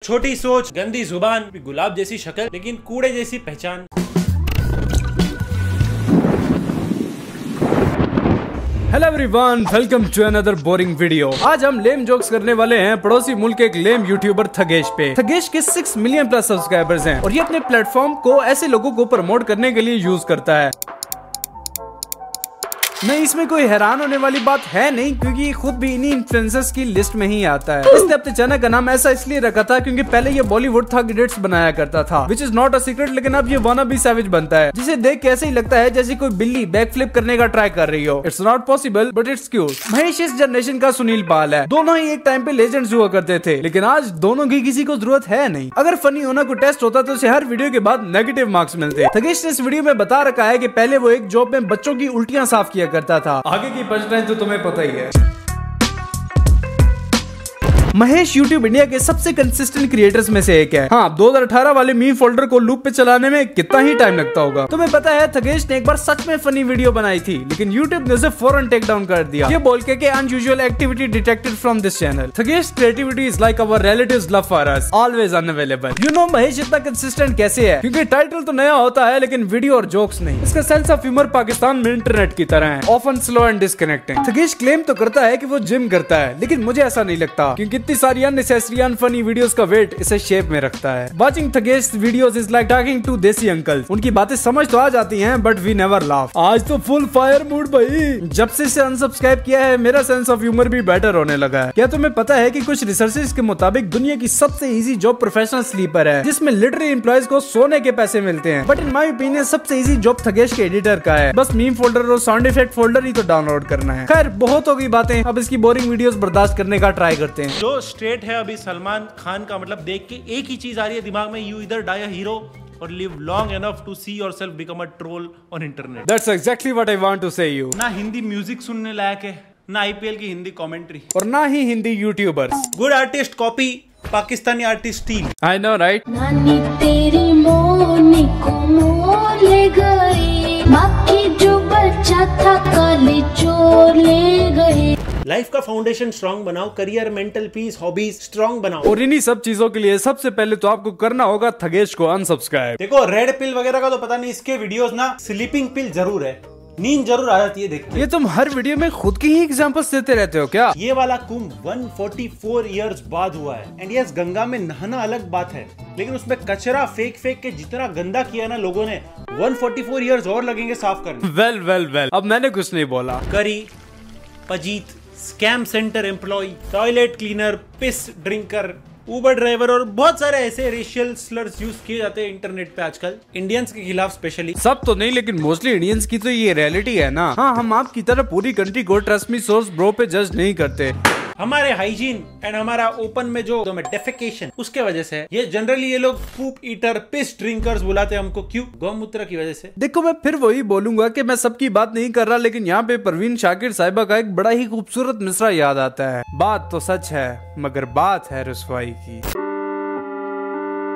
छोटी सोच, गंदी जुबान, गुलाब जैसी शक्ल लेकिन कूड़े जैसी पहचान। Hello everyone, welcome to another boring video. आज हम लेम जोक्स करने वाले हैं पड़ोसी मुल्क के एक लेम यूट्यूबर थगेश पे। थगेश के 6 मिलियन प्लस सब्सक्राइबर्स हैं और ये अपने प्लेटफॉर्म को ऐसे लोगों को प्रमोट करने के लिए यूज करता है। नहीं, इसमें कोई हैरान होने वाली बात है नहीं, क्योंकि ये खुद भी इन्हीं इन्फ्लुएंसर्स की लिस्ट में ही आता है। इसने अपने चैनल का नाम ऐसा इसलिए रखा था क्योंकि पहले ये बॉलीवुड थग एडिट्स बनाया करता था, which is not a secret, लेकिन अब ये वाना बी सैवेज बनता है, जिसे देख के ऐसे ही लगता है जैसे कोई बिल्ली बैक फ्लिप करने का ट्राई कर रही हो। It's not possible but it's cute. Mahesh इस जनरेशन का सुनील पाल है। दोनों ही एक टाइम पे लेजेंड्स हुआ करते थे, लेकिन आज दोनों की किसी को जरूरत है नहीं। अगर फनी होना कोई टेस्ट होता तो उसे हर वीडियो के बाद नेगेटिव मार्क्स मिलते। थगेश ने इस वीडियो में बता रखा है कि पहले वो एक जॉब में बच्चों की उल्टियां साफ किया करता था। आगे की पंचलाइन तो तुम्हें पता ही है। महेश यूट्यूब इंडिया के सबसे कंसिस्टेंट क्रिएटर्स में से एक है। हाँ, 2018 वाले मीम फोल्डर को लूप पे चलाने में कितना ही टाइम लगता होगा। तुम्हें पता है थगेश ने एक बार सच में फनी वीडियो बनाई थी, लेकिन यूट्यूब ने उसे फौरन टेक डाउन कर दिया, ये बोल के unusual activity detected from this channel. Thagesh creativity is like our relatives love for us, always unavailable. You know Mahesh इतना कंसिस्टेंट कैसे है? क्योंकि टाइटल तो नया होता है लेकिन वीडियो और जोक्स नहीं। इसका सेंस ऑफ ह्यूमर पाकिस्तान में इंटरनेट की तरह है, often slow and disconnecting. Thagesh claim तो करता है कि वो जिम करता है, लेकिन मुझे ऐसा नहीं लगता, क्योंकि इतनी सारी अननेसेसरी फनी वीडियोस का वेट इसे शेप में रखता है। Watching Thugesh videos is like talking to desi uncle. उनकी बातें समझ तो आ जाती हैं बट वी नेवर लाफ। आज तो फुल फायर मूड भाई। जब से इसे अनसब्सक्राइब किया है मेरा सेंस ऑफ ह्यूमर भी बेटर होने लगा है। क्या तुम्हें पता है कि कुछ रिसर्चेस के मुताबिक दुनिया की सबसे इजी जॉब प्रोफेशनल स्लीपर है, जिसमें लिटरली एम्प्लॉयज को सोने के पैसे मिलते हैं। बट इन माय ओपिनियन सबसे इजी जॉब थगेश के एडिटर का है। बस मीम फोल्डर और साउंड इफेक्ट फोल्डर ही तो डाउनलोड करना है। खैर, बहुत हो गई बातें, अब इसकी बोरिंग वीडियोस बर्दाश्त करने का ट्राई करते हैं। जो स्ट्रेट है अभी सलमान खान का, मतलब देख के एक ही चीज आ रही है दिमाग में, you either die a hero और live long enough to see yourself become a troll on internet. That's exactly what I want to say you. ना हिंदी म्यूजिक सुनने लायक है, ना आईपीएल की हिंदी कमेंट्री, और ना ही Hindi YouTubers. Good artist copy Pakistani artist steal. I know right. नानी तेरी मोनी को मोर ले गई, बाकी जो बच्चा था काली चोर ले गए। लाइफ का फाउंडेशन स्ट्रॉन्ग बनाओ, career, mental peace, hobbies strong बनाओ, और इन्हीं सब चीजों के लिए सबसे पहले तो आपको करना होगा थगेश को अनसब्सक्राइब। देखो, रेड पिल वगैरह का तो पता नहीं, इसके वीडियोस ना स्लीपिंग पिल जरूर है, नींद जरूर आ जाती है देख के। ये तुम हर वीडियो में खुद की ही एग्जांपल्स देते रहते हो क्या? ये वाला कुंभ 144 इयर्स बाद हुआ है। एंड यस, गंगा में नहाना अलग बात है, लेकिन उसमें कचरा फेंक फेंक के जितना गंदा किया ना लोगों ने, 144 इयर्स और लगेंगे साफ करने। वेल, अब मैंने कुछ नहीं बोला। Curry, Pajeet, scam centre employ, toilet cleaner, piss drinker, Uber driver और बहुत सारे ऐसे रेशियल स्लर्स यूज किए जाते हैं इंटरनेट पे आजकल, इंडियंस के खिलाफ स्पेशली। सब तो नहीं, लेकिन मोस्टली इंडियंस की तो ये रियलिटी है ना। हाँ, हम आपकी तरह पूरी कंट्री को ट्रस्ट मी सोर्स ब्रो पे जज नहीं करते। हमारे हाइजीन एंड हमारा ओपन में जो डेफिकेशन, उसके वजह से ये जनरली ये लोग पूप ईटर, पिस ड्रिंकर्स बुलाते हैं हमको। क्यों? गौमूत्र की वजह से। देखो, मैं फिर वही बोलूंगा कि मैं सबकी बात नहीं कर रहा, लेकिन यहाँ पे परवीन शाकिर साहिबा का एक बड़ा ही खूबसूरत मिसरा याद आता है। बात तो सच है मगर बात है रुसवाई की।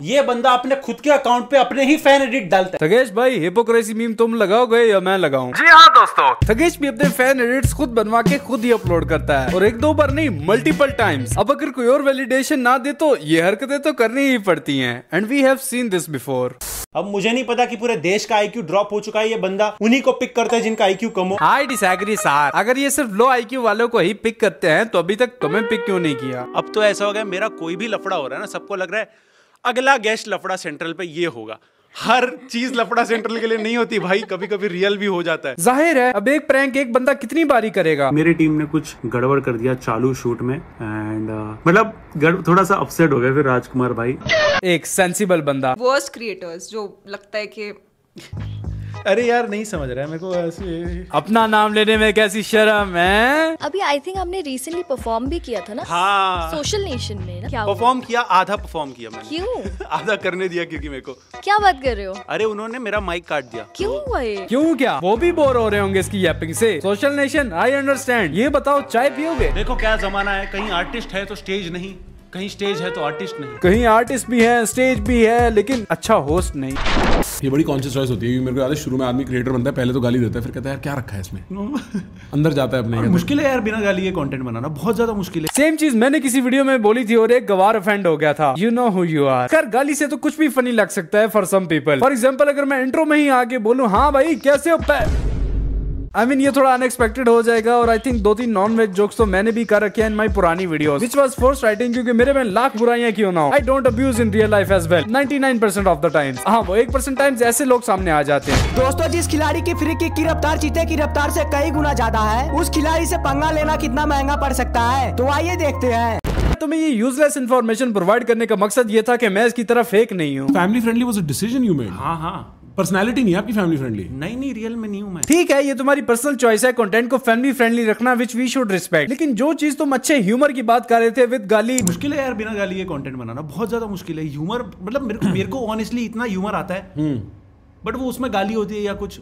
ये बंदा अपने खुद के अकाउंट पे अपने ही फैन एडिट डालता है। थगेश भाई, हिपोक्रेसी मीम तुम लगाओगे या मैं लगाऊं? जी हाँ दोस्तों, थगेश भी अपने फैन एडिट्स खुद बनवा के खुद ही अपलोड करता है, और एक दो बार नहीं, मल्टीपल टाइम्स। अब अगर कोई और वैलिडेशन ना दे तो ये हरकतें तो करनी ही पड़ती हैं, and we have seen this before. अब मुझे नहीं पता कि पूरे देश का आईक्यू ड्रॉप हो चुका है, ये बंदा उन्हीं को पिक करता है जिनका आईक्यू कम हो। आई डिसएग्री सर, अगर ये सिर्फ लो आईक्यू वालों को ही पिक करते हैं तो अभी तक तुम्हें पिक क्यों नहीं किया? अब तो ऐसा हो गया, मेरा कोई भी लफड़ा हो रहा है ना, सबको लग रहा है अगला गेस्ट लफड़ा सेंट्रल पे ये होगा। हर चीज लफड़ा सेंट्रल के लिए नहीं होती भाई, कभी कभी रियल भी हो जाता है। जाहिर है, अब एक प्रैंक एक बंदा कितनी बारी करेगा। मेरी टीम ने कुछ गड़बड़ कर दिया चालू शूट में, एंड मतलब थोड़ा सा अपसेट हो गया फिर राजकुमार भाई। एक सेंसिबल बंदा। वर्स्ट क्रिएटर्स जो लगता है कि अरे यार, नहीं समझ रहा है मेरे को ऐसे। अपना नाम लेने में कैसी शर्म है। अभी आई थिंक हमने रिसेंटली परफॉर्म भी किया था ना। हाँ, सोशल नेशन में ना। क्या परफॉर्म किया? आधा परफॉर्म किया मैंने। क्यों? आधा करने दिया क्योंकि मेरे को। क्या बात कर रहे हो? अरे उन्होंने मेरा माइक काट दिया। क्यों हुआ ये? क्यों क्या? वो भी बोर हो रहे होंगे इसकी यैपिंग से। Social nation, I understand. ये बताओ, चाय पियोगे? देखो क्या जमाना है, कहीं आर्टिस्ट है तो स्टेज नहीं, कहीं स्टेज है तो आर्टिस्ट नहीं। कहीं आर्टिस्ट भी है, स्टेज भी है, लेकिन अच्छा होस्ट नहीं। ये बड़ी कॉन्शियस चॉइस होती है। मेरे को याद है शुरू में आदमी क्रिएटर बनता है, पहले तो गाली देता है, फिर कहता है यार क्या रखा है इसमें, अंदर जाता है अपने। मुश्किल है यार बिना गाली के कंटेंट बनाना, बहुत ज्यादा मुश्किल है। सेम चीज मैंने किसी वीडियो में बोली थी और एक गवार ऑफेंड हो गया था। You know who you are. खैर गाली से तो कुछ भी फनी लग सकता है for some people. For example अगर मैं इंट्रो में ही आके बोलूं हाँ भाई कैसे हो, I mean, ये थोड़ा अनएक्सपेक्टेड हो जाएगा। और I think 2-3 non veg jokes तो मैंने भी कर रखे हैं इन माई पुरानी videos, which was forced writing, क्योंकि मेरे में लाख बुराइयां क्यों ना हो। I don't abuse in real life as well 99% of the times। हाँ वो 1% टाइम्स ऐसे लोग सामने आ जाते हैं। दोस्तों जिस खिलाड़ी की फ्री किक की रफ्तार चीते की रफ्तार से कई गुना ज्यादा है, उस खिलाड़ी से पंगा लेना कितना महंगा पड़ सकता है, तो आइए देखते हैं। तुम्हें ये यूजलेस इन्फॉर्मेशन प्रोवाइड करने का मकसद ये था कि मैं इसकी तरफ फेक नहीं हूँ। Family friendly was a decision you made. हाँ पर्सनालिटी नहीं है आपकी फैमिली फ्रेंडली। नहीं रियल में नहीं हूँ मैं। ठीक है ये तुम्हारी पर्सनल चॉइस है कंटेंट को फैमिली फ्रेंडली रखना, विच वी शुड रिस्पेक्ट। लेकिन जो चीज तुम अच्छे ह्यूमर की बात कर रहे थे विद गाली, मुश्किल है यार बिना गाली के कंटेंट बनाना, बहुत ज्यादा मुश्किल है। ह्यूमर मतलब मेरे को ऑनेस्टली इतना ह्यूमर आता है, बट वो उसमें गाली होती है या कुछ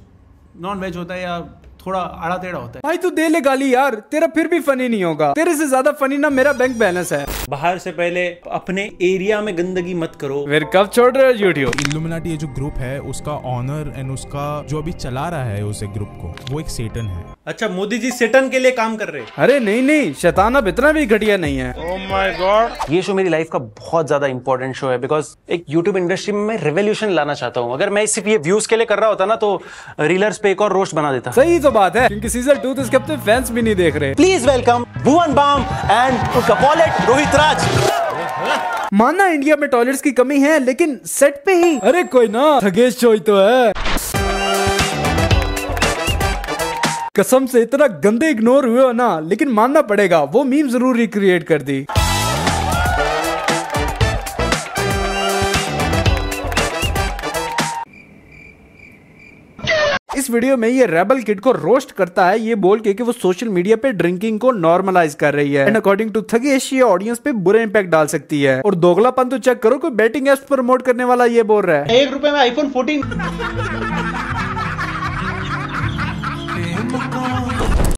नॉन वेज होता है या थोड़ा आड़ा टेढ़ा होता है। भाई तू दे ले गाली यार, तेरा फिर भी फनी नहीं होगा। तेरे से ज्यादा फनी ना मेरा बैंक बैलेंस है। बाहर से पहले अपने एरिया में गंदगी मत करो। फिर कब छोड़ रहे हो यूट्यूब? इल्यूमिनाटी ये जो ग्रुप है उसका ऑनर एंड उसका जो अभी चला रहा है उस ग्रुप को, वो एक सेटन है। अच्छा मोदी जी सेटन के लिए काम कर रहे हैं? अरे नहीं शैतान अब इतना भी घटिया नहीं है। Oh my God. ये शो मेरी लाइफ का बहुत ज्यादा इंपॉर्टेंट शो है, बिकॉज एक यूट्यूब इंडस्ट्री में मैं रेवोल्यूशन लाना चाहता हूँ। अगर मैं सिर्फ ये व्यूज के लिए कर रहा होता ना तो रीलर्स पे एक और रोस्ट बना देता। सही तो बात है, क्योंकि सीजन 2 तो इसके अपने फैंस भी नहीं देख रहे। Please welcome Bhuvan Bam and उसका वॉलेट रोहित राज। मानना इंडिया में टॉयलेट्स की कमी है, लेकिन सेट पे ही अरे कोई ना थगेश चोई तो है। कसम से इतना गंदे इग्नोर हुए हो ना, लेकिन मानना पड़ेगा वो मीम जरूर रिक्रिएट कर दी। इस वीडियो में ये रेबल किड को रोस्ट करता है ये बोल के कि वो सोशल मीडिया पे ड्रिंकिंग को नॉर्मलाइज कर रही है, एंड अकॉर्डिंग टू थगेश ये ऑडियंस पे बुरा इंपैक्ट डाल सकती है। और दोगलापन तो चेक करो, कोई बैटिंग एप्स प्रमोट करने वाला ये बोल रहा है 1 रुपए में आईफोन 14।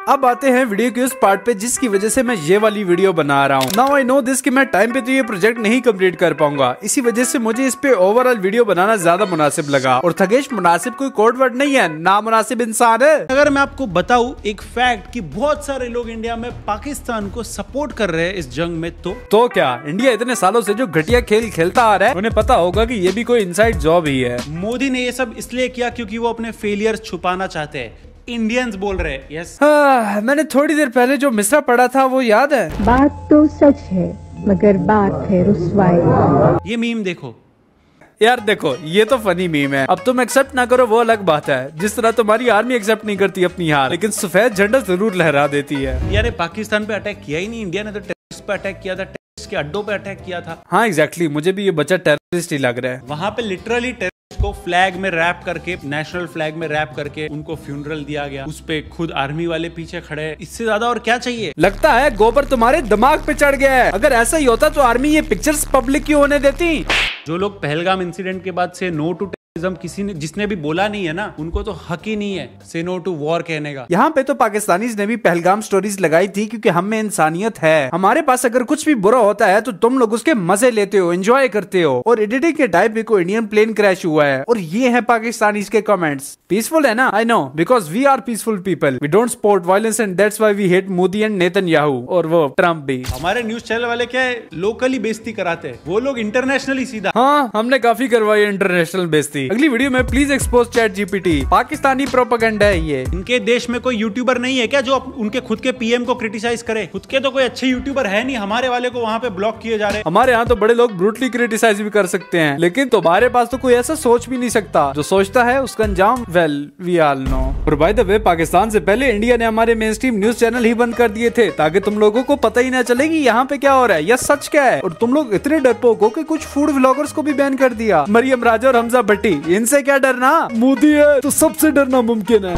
अब आते हैं वीडियो के उस पार्ट पे जिसकी वजह से मैं ये वाली वीडियो बना रहा हूँ। नाउ आई नो दिस कि मैं टाइम पे तो ये प्रोजेक्ट नहीं कंप्लीट कर पाऊंगा, इसी वजह से मुझे इस पे ओवरऑल वीडियो बनाना ज्यादा मुनासिब लगा। और थगेश मुनासिब कोई कोड वर्ड नहीं है, ना मुनासिब इंसान है। अगर मैं आपको बताऊं एक फैक्ट कि बहुत सारे लोग इंडिया में पाकिस्तान को सपोर्ट कर रहे हैं इस जंग में, तो क्या इंडिया इतने सालों से जो घटिया खेल खेलता आ रहा है उन्हें पता होगा कि ये भी कोई इनसाइड जॉब ही है। मोदी ने ये सब इसलिए किया क्योंकि वो अपने फेलियर छुपाना चाहते हैं। इंडियंस बोल रहे हैं यस। मैंने थोड़ी देर पहले जो मिसरा पढ़ा था वो याद है? बात तो सच है मगर बात है रुस्वाई। ये मीम देखो यार, देखो ये तो फनी मीम है। अब तुम एक्सेप्ट ना करो वो अलग बात है, जिस तरह तुम्हारी आर्मी एक्सेप्ट नहीं करती अपनी हार, लेकिन सफेद झंडा जरूर लहरा देती है। यार पाकिस्तान पे अटैक किया ही नहीं इंडिया ने, तो टेररिस्ट पे अटैक किया था, टेररिस्ट के अड्डों पे अटैक किया था। हाँ एग्जैक्टली, मुझे भी ये बच्चा टेररिस्ट ही लग रहा है। वहाँ पे लिटरली को फ्लैग में रैप करके, नेशनल फ्लैग में रैप करके उनको फ्यूनरल दिया गया, उस पे खुद आर्मी वाले पीछे खड़े हैं। इससे ज्यादा और क्या चाहिए? लगता है गोबर तुम्हारे दिमाग पे चढ़ गया है। अगर ऐसा ही होता तो आर्मी ये पिक्चर्स पब्लिक क्यों होने देती? जो लोग पहलगाम इंसिडेंट के बाद से नो टू किसी ने जिसने भी बोला नहीं है ना, उनको तो हक ही नहीं है से नो टू वॉर कहने का। यहाँ पे तो पाकिस्तानीज ने भी पहलगाम स्टोरीज लगाई थी क्योंकि हम में इंसानियत है। हमारे पास अगर कुछ भी बुरा होता है तो तुम लोग उसके मजे लेते हो, एंजॉय करते हो। और एडिटिंग के टाइम पे कोई इंडियन प्लेन क्रैश हुआ है और ये है पाकिस्तानीज के कमेंट्स। पीसफुल है ना? I know, because we are peaceful people, we don't support violence and that's why we hate Modi and Netanyahu और वो ट्रम्प भी। हमारे न्यूज चैनल वाले क्या है, लोकली बेइज्जती कराते हैं, वो लोग इंटरनेशनली सीधा। हाँ हमने काफी करवाई इंटरनेशनल बेइज्जती। अगली वीडियो में please expose chat GPT, Pakistani propaganda है ये। इनके देश में कोई यूट्यूबर नहीं है क्या जो उनके खुद के पीएम को क्रिटिसाइज करे? खुद के तो कोई अच्छे यूट्यूबर है नहीं, हमारे वाले को वहाँ पे ब्लॉक किए जा रहे। हमारे यहाँ तो बड़े लोग ब्रूटली क्रिटिसाइज भी कर सकते हैं, लेकिन तुम्हारे पास तो कोई ऐसा सोच भी नहीं सकता। जो सोचता है उसका अंजाम वेल वी ऑल नो। और बाय द वे, पाकिस्तान से पहले इंडिया ने हमारे मेन स्ट्रीम न्यूज चैनल ही बंद कर दिए थे ताकि तुम लोगों को पता ही ना चले कि यहाँ पे क्या हो रहा है या सच क्या है। और तुम लोग इतने डरपोक हो कि कुछ फूड व्लॉगर्स को भी बैन कर दिया। मरियम राजा और हमजा भट्टी, इनसे क्या डरना? मोदी है तो सबसे डरना मुमकिन है।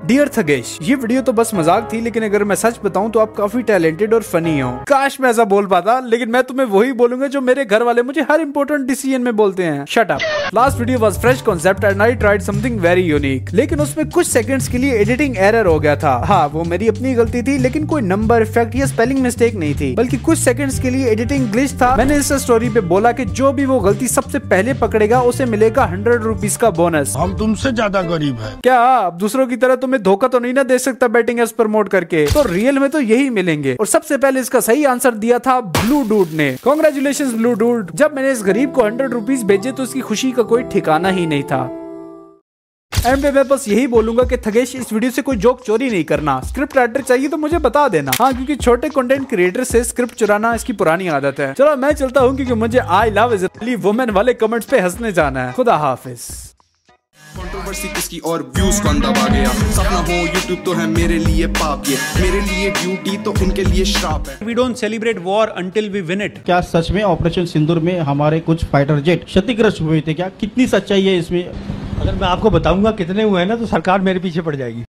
डियर थगेश, ये वीडियो तो बस मजाक थी, लेकिन अगर मैं सच बताऊं तो आप काफी टैलेंटेड और फनी हो। काश मैं ऐसा बोल पाता, लेकिन मैं तुम्हें वही बोलूंगा जो मेरे घर वाले मुझे हर इंपॉर्टेंट डिसीजन में बोलते हैं, shut up. Last video was fresh concept and I tried something very unique, लेकिन उसमें कुछ सेकंड्स के लिए एडिटिंग एरर हो गया था। हाँ, वो मेरी अपनी गलती थी, लेकिन कोई नंबर इफेक्ट या स्पेलिंग मिस्टेक नहीं थी, बल्कि कुछ सेकंड्स के लिए एडिटिंग ग्लिच था। मैंने इस स्टोरी पे बोला कि जो भी वो गलती सबसे पहले पकड़ेगा उसे मिलेगा 100 रुपीज का बोनस। हम तुमसे ज्यादा गरीब है क्या? अब दूसरों की तरह तुम्हें धोखा तो नहीं ना दे सकता बेटिंग एप्स प्रमोट करके, तो रियल में तो यही मिलेंगे। और सबसे पहले इसका सही आंसर दिया था ब्लू डूड ने। Congratulations blue dude. जब मैंने इस गरीब को 100 रुपीज भेजे तो उसकी खुशी का कोई ठिकाना ही नहीं था। एंड मैं बस यही बोलूंगा कि थगेश, इस वीडियो से कोई जोक चोरी नहीं करना। स्क्रिप्ट राइटर चाहिए तो मुझे बता देना। हाँ, क्योंकि छोटे कंटेंट क्रिएटर से स्क्रिप्ट चुराना इसकी पुरानी आदत है। चलो मैं चलता हूँ, क्योंकि मुझे आई लव इजरायली वुमेन वाले कमेंट्स पे हंसने जाना है। खुदा हाफिज। कंट्रोवर्सी किसकी और व्यूज कौन दबा गया। सपना हो यूट्यूब तो है मेरे लिए पाप, ये मेरे लिए ड्यूटी तो उनके लिए श्राप है। We don't celebrate war until we win it। क्या सच में ऑपरेशन सिंदूर में हमारे कुछ फाइटर जेट क्षतिग्रस्त हुए थे क्या? कितनी सच्चाई है इसमें? अगर मैं आपको बताऊंगा कितने हुए हैं ना, तो सरकार मेरे पीछे पड़ जाएगी।